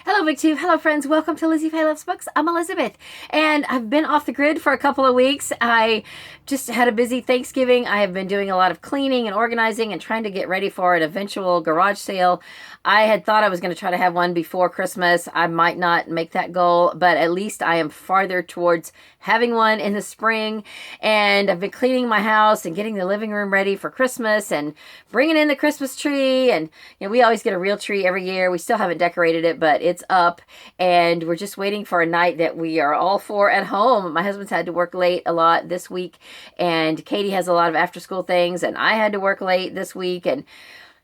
Hello, BookTube. Hello, friends. Welcome to Lizzie Faye Loves Books. I'm Elizabeth, and I've been off the grid for a couple of weeks. I just had a busy Thanksgiving. I have been doing a lot of cleaning and organizing and trying to get ready for an eventual garage sale. I had thought I was going to try to have one before Christmas. I might not make that goal, but at least I am farther towards having one in the spring. And I've been cleaning my house and getting the living room ready for Christmas and bringing in the Christmas tree. And we always get a real tree every year. We still haven't decorated it, but it's up, and we're just waiting for a night that we are all four at home. My husband's had to work late a lot this week, and Katie has a lot of after school things, and I had to work late this week, and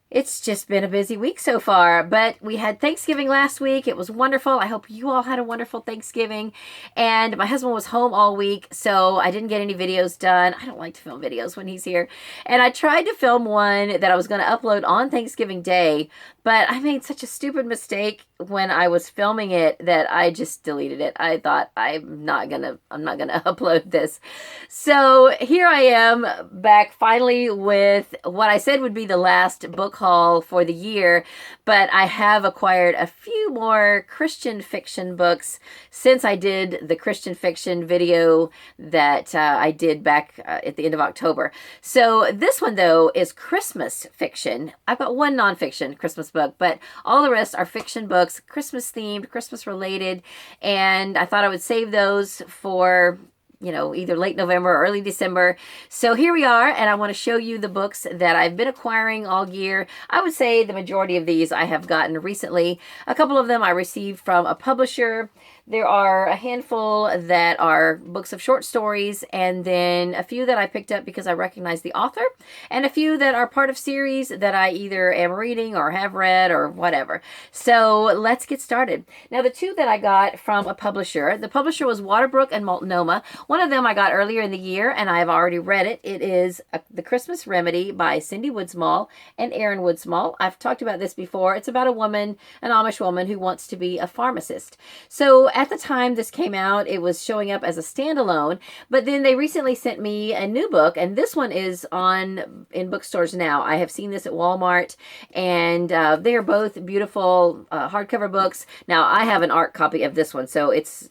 it's just been a busy week so far, but we had Thanksgiving last week. It was wonderful. I hope you all had a wonderful Thanksgiving. And my husband was home all week, so I didn't get any videos done. I don't like to film videos when he's here. And I tried to film one that I was going to upload on Thanksgiving Day, but I made such a stupid mistake when I was filming it that I just deleted it. I thought I'm not gonna upload this. So here I am back finally with what I said would be the last book haul for the year, but I have acquired a few more Christian fiction books since I did the Christian fiction video that I did back at the end of October. So this one though is Christmas fiction. I've got one nonfiction Christmas book, but all the rest are fiction books, Christmas themed, Christmas related, and I thought I would save those for either late November or early December. So here we are, and I want to show you the books that I've been acquiring all year. I would say the majority of these I have gotten recently. A couple of them I received from a publisher. There are a handful that are books of short stories, and then a few that I picked up because I recognize the author, and a few that are part of series that I either am reading or have read or whatever. So let's get started. Now, the two that I got from a publisher, the publisher was Waterbrook and Multnomah. One of them I got earlier in the year, and I have already read it. It is The Christmas Remedy by Cindy Woodsmall and Erin Woodsmall. I've talked about this before. It's about a woman, an Amish woman, who wants to be a pharmacist. So at the time this came out, it was showing up as a standalone, but then they recently sent me a new book, and this one is in bookstores now. I have seen this at Walmart, and they are both beautiful hardcover books. Now, I have an art copy of this one, so it's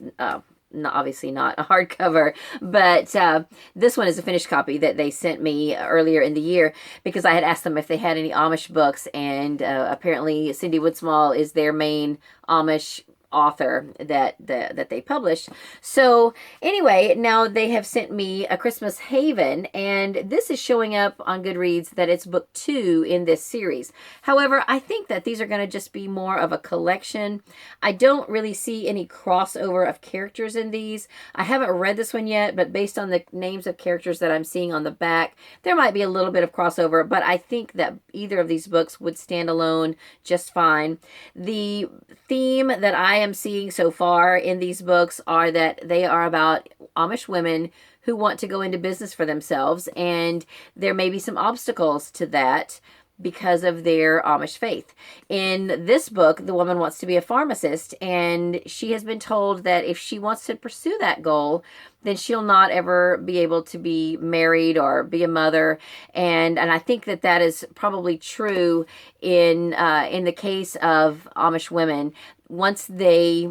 obviously not a hardcover, but this one is a finished copy that they sent me earlier in the year because I had asked them if they had any Amish books, and apparently Cindy Woodsmall is their main Amish author that they published. So anyway, now they have sent me A Christmas Haven, and this is showing up on Goodreads that it's book 2 in this series. However, I think that these are going to just be more of a collection. I don't really see any crossover of characters in these. I haven't read this one yet, but based on the names of characters that I'm seeing on the back, there might be a little bit of crossover, but I think that either of these books would stand alone just fine. The theme that I am seeing so far in these books are that they are about Amish women who want to go into business for themselves, and there may be some obstacles to that because of their Amish faith. In this book, the woman wants to be a pharmacist, and she has been told that if she wants to pursue that goal, then she'll not ever be able to be married or be a mother. And I think that that is probably true in the case of Amish women. Once they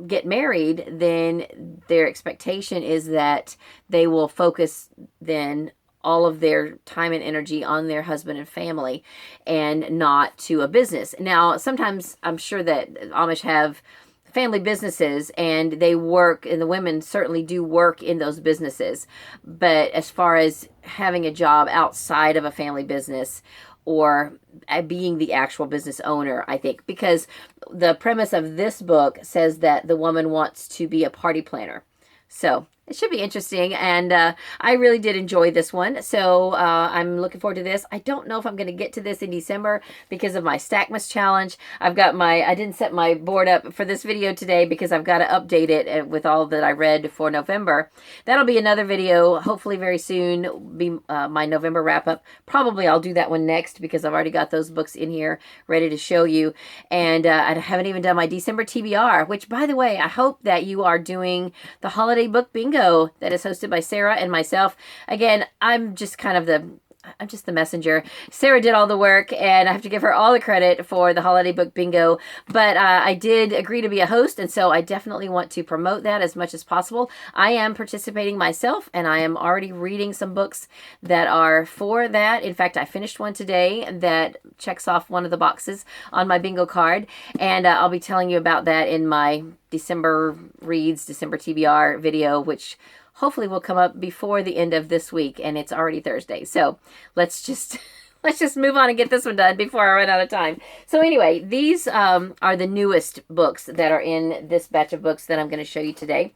get married, then their expectation is that they will focus then all of their time and energy on their husband and family and not to a business. Now, sometimes I'm sure that Amish have family businesses and they work, and the women certainly do work in those businesses. But as far as having a job outside of a family business or being the actual business owner, I think, because the premise of this book says that the woman wants to be a party planner. So it should be interesting, and I really did enjoy this one, so I'm looking forward to this. I don't know if I'm going to get to this in December because of my Stackmas challenge. I didn't set my board up for this video today because I've got to update it with all that I read for November. That'll be another video, hopefully very soon, be my November wrap-up. Probably I'll do that one next because I've already got those books in here ready to show you, and I haven't even done my December TBR, which, by the way, I hope that you are doing the holiday book bingo that is hosted by Sarah and myself. Again, I'm just kind of the I'm just the messenger. Sarah did all the work, and I have to give her all the credit for the holiday book bingo. But I did agree to be a host, and so I definitely want to promote that as much as possible. I am participating myself, and I am already reading some books that are for that. In fact, I finished one today that checks off one of the boxes on my bingo card, and I'll be telling you about that in my December Reads, December TBR video, which hopefully will come up before the end of this week, and it's already Thursday. So let's just move on and get this one done before I run out of time. So anyway, these are the newest books that are in this batch of books that I'm going to show you today.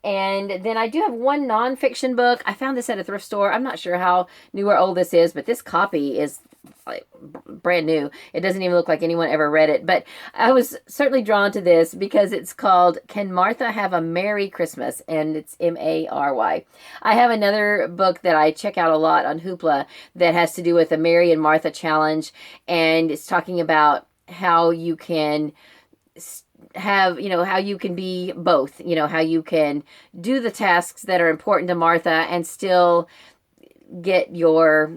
And then I do have one nonfiction book. I found this at a thrift store. I'm not sure how new or old this is, but this copy is like brand new. It doesn't even look like anyone ever read it. But I was certainly drawn to this because it's called Can Martha Have a Merry Christmas? And it's Mary. I have another book that I check out a lot on Hoopla that has to do with the Mary and Martha challenge. And it's talking about how you can have, how you can be both, how you can do the tasks that are important to Martha and still get your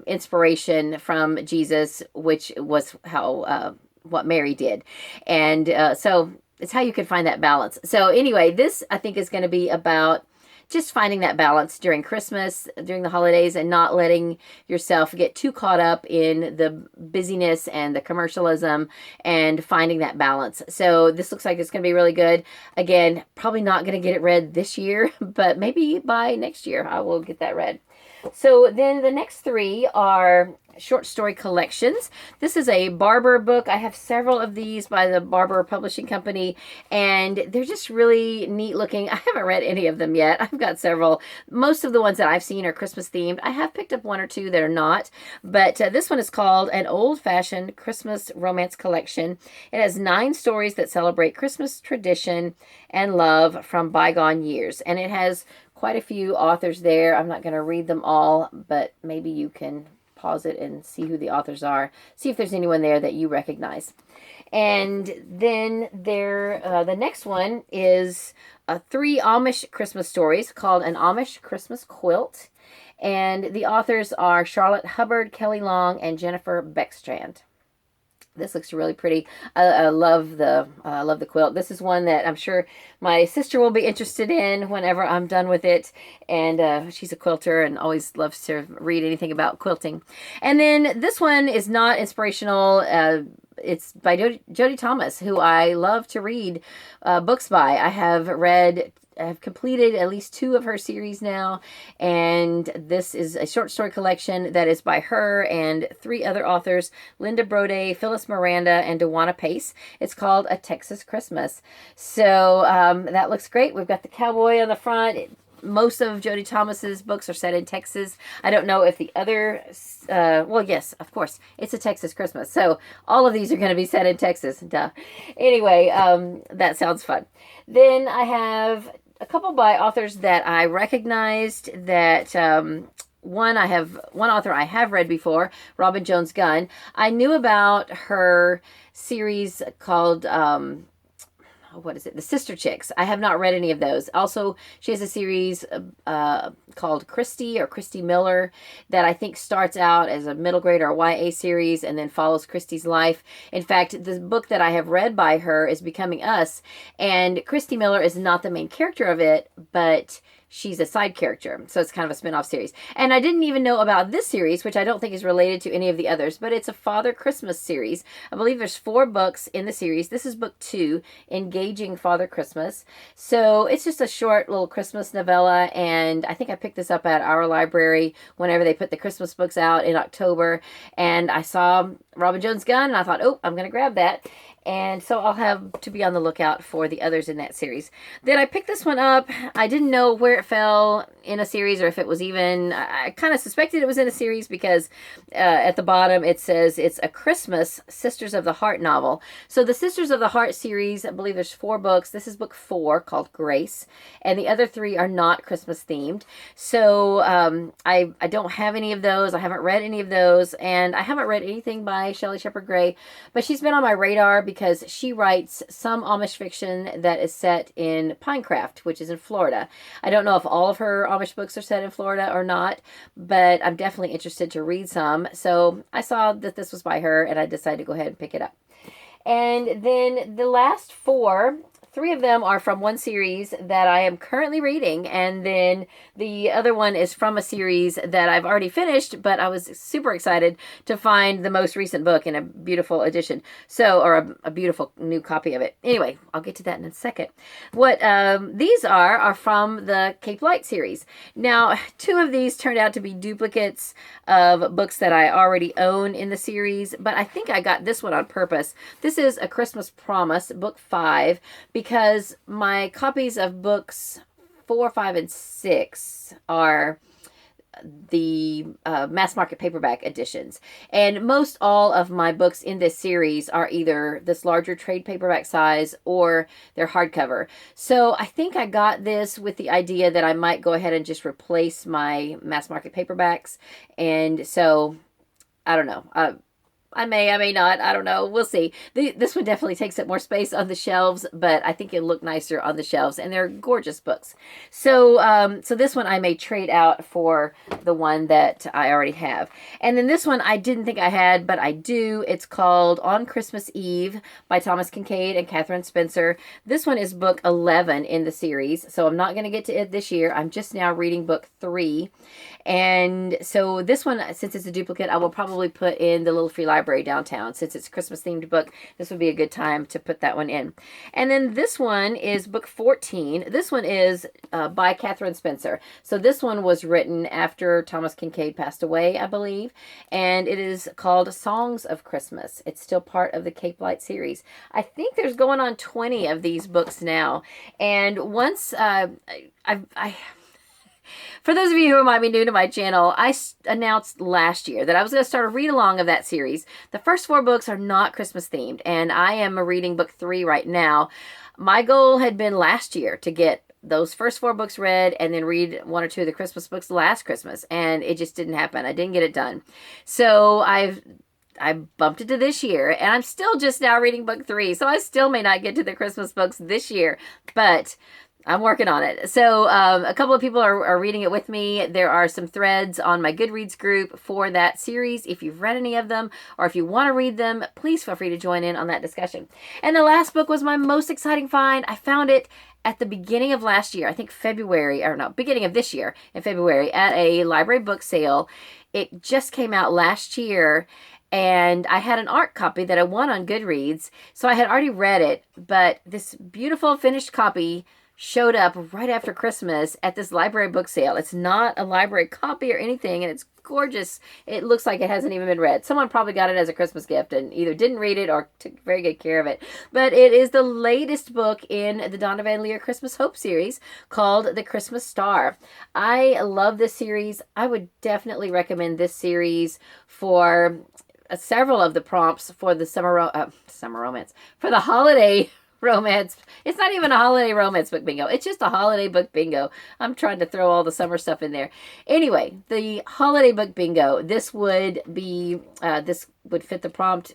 inspiration from Jesus, which was how what Mary did. And so it's how you can find that balance. So anyway, this I think is going to be about just finding that balance during Christmas, during the holidays, and not letting yourself get too caught up in the busyness and the commercialism, and finding that balance. So this looks like it's going to be really good. Again, probably not going to get it read this year, but maybe by next year I will get that read. So then the next three are short story collections. This is a Barber book. I have several of these by the Barber Publishing Company, and they're just really neat looking. I haven't read any of them yet. I've got several. Most of the ones that I've seen are Christmas themed. I have picked up one or two that are not, but this one is called An Old-Fashioned Christmas Romance Collection. It has 9 stories that celebrate Christmas tradition and love from bygone years, and it has quite a few authors there. I'm not going to read them all, but maybe you can pause it and see who the authors are. See if there's anyone there that you recognize. And then the next one is 3 Amish Christmas stories called An Amish Christmas Quilt. And the authors are Charlotte Hubbard, Kelly Long, and Jennifer Beckstrand. This looks really pretty. I love the quilt. This is one that I'm sure my sister will be interested in whenever I'm done with it. And she's a quilter and always loves to read anything about quilting. And then this one is not inspirational. It's by Jodi Thomas, who I love to read books by. I've completed at least 2 of her series now, and this is a short story collection that is by her and 3 other authors, Linda Broday, Phyliss, Miranda, and DeWanna Pace. It's called A Texas Christmas. So that looks great. We've got the cowboy on the front. Most of Jodi Thomas's books are set in Texas. I don't know if the other, well, yes, of course, it's a Texas Christmas. So all of these are going to be set in Texas. Duh. Anyway, that sounds fun. Then I have a couple by authors that I recognized that one author I have read before, Robin Jones Gunn. I knew about her series called The Sister Chicks. I have not read any of those. Also, she has a series called Christy Miller that I think starts out as a middle grade or YA series and then follows Christy's life. In fact, the book that I have read by her is Becoming Us, and Christy Miller is not the main character of it, but she's a side character. So it's kind of a spin-off series. And I didn't even know about this series, which I don't think is related to any of the others, but it's a Father Christmas series. I believe there's 4 books in the series. This is book 2, Engaging Father Christmas. So it's just a short little Christmas novella, and I think I picked this up at our library whenever they put the Christmas books out in October, and I saw Robin Jones Gunn, and I thought, oh, I'm going to grab that. And so I'll have to be on the lookout for the others in that series. Then I picked this one up. I didn't know where it fell in a series or if it was even, I kind of suspected it was in a series because at the bottom it says it's a Christmas Sisters of the Heart novel. So the Sisters of the Heart series, I believe there's 4 books. This is book 4 called Grace. And the other 3 are not Christmas themed. So I don't have any of those. I haven't read any of those. And I haven't read anything by by Shelley Shepard Gray, but she's been on my radar because she writes some Amish fiction that is set in Pinecraft, which is in Florida. I don't know if all of her Amish books are set in Florida or not, but I'm definitely interested to read some. So I saw that this was by her, and I decided to go ahead and pick it up. And then the last three of them are from one series that I am currently reading, and then the other one is from a series that I've already finished, but I was super excited to find the most recent book in a beautiful edition, or a beautiful new copy of it. Anyway, I'll get to that in a second. What these are from the Cape Light series. Now, two of these turned out to be duplicates of books that I already own in the series, but I think I got this one on purpose. This is A Christmas Promise, book 5, because my copies of books 4, 5, and 6 are the mass market paperback editions. And most all of my books in this series are either this larger trade paperback size or they're hardcover. So I think I got this with the idea that I might go ahead and just replace my mass market paperbacks. And so, I don't know. I may not. I don't know. We'll see. This one definitely takes up more space on the shelves, but I think it'll look nicer on the shelves, and they're gorgeous books. So, so this one I may trade out for the one that I already have. And then this one I didn't think I had, but I do. It's called On Christmas Eve by Thomas Kincade and Catherine Spencer. This one is book 11 in the series, so I'm not going to get to it this year. I'm just now reading book 3. And so this one, since it's a duplicate, I will probably put in the little free library downtown. Since it's a Christmas themed book, this would be a good time to put that one in. And then this one is book 14. This one is by Catherine Spencer. So this one was written after Thomas Kincade passed away, I believe. And it is called Songs of Christmas. It's still part of the Cape Light series. I think there's going on 20 of these books now. And once for those of you who might be new to my channel, I announced last year that I was going to start a read-along of that series. The first 4 books are not Christmas-themed, and I am reading book 3 right now. My goal had been last year to get those first 4 books read and then read 1 or 2 of the Christmas books last Christmas, and it just didn't happen. I didn't get it done. So I bumped it to this year, and I'm still just now reading book 3, so I still may not get to the Christmas books this year, but I'm working on it. So a couple of people are reading it with me. There are some threads on my Goodreads group for that series. If you've read any of them, or if you want to read them, please feel free to join in on that discussion. And the last book was my most exciting find. I found it at the beginning of last year, I think February, or no, beginning of this year in February, at a library book sale. It just came out last year, and I had an art copy that I won on Goodreads, so I had already read it, but this beautiful finished copy showed up right after Christmas at this library book sale. It's not a library copy or anything, and it's gorgeous. It looks like it hasn't even been read. Someone probably got it as a Christmas gift and either didn't read it or took very good care of it. But it is the latest book in the Donna Van Leer Christmas Hope series called The Christmas Star. I love this series. I would definitely recommend this series for several of the prompts for the summer romance, for the holiday romance. It's not even a holiday romance book bingo. It's just a holiday book bingo. I'm trying to throw all the summer stuff in there. Anyway, the holiday book bingo. This would be, this would fit the prompt,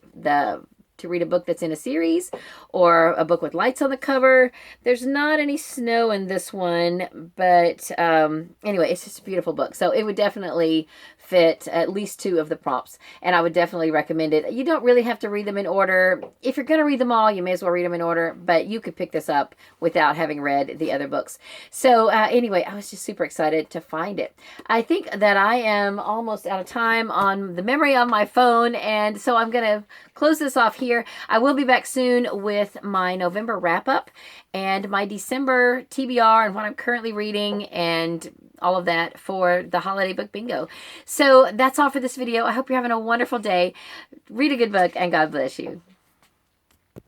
to read a book that's in a series or a book with lights on the cover. There's not any snow in this one, but anyway, it's just a beautiful book. So it would definitely fit at least 2 of the prompts, and I would definitely recommend it. You don't really have to read them in order. If you're going to read them all, you may as well read them in order, but you could pick this up without having read the other books. So anyway, I was just super excited to find it. I think that I am almost out of time on the memory on my phone, and so I'm going to close this off here. I will be back soon with my November wrap-up and my December TBR and what I'm currently reading and all of that for the holiday book bingo. So that's all for this video. I hope you're having a wonderful day. Read a good book, and God bless you.